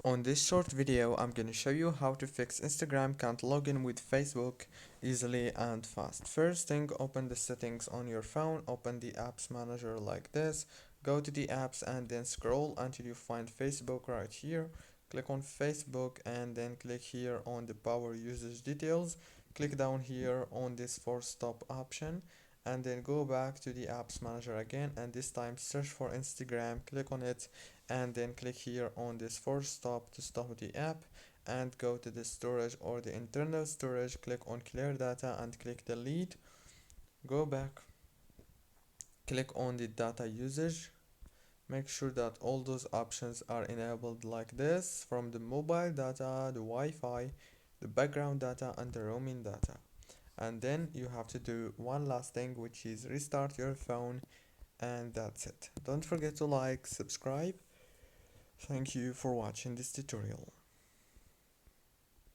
On this short video, I'm going to show you how to fix Instagram can't log in with Facebook easily and fast. First thing, open the settings on your phone, open the apps manager like this, go to the apps and then scroll until you find Facebook right here. Click on Facebook and then click here on the power usage details. Click down here on this force stop option and then go back to the apps manager again, and this time search for Instagram, click on it and then click here on this force stop to stop the app and go to the storage or the internal storage, click on clear data and click delete. Go back, click on the data usage, make sure that all those options are enabled like this, from the mobile data, the Wi-Fi, the background data and the roaming data. And then you have to do one last thing, which is restart your phone, and that's it. Don't forget to like, subscribe. Thank you for watching this tutorial.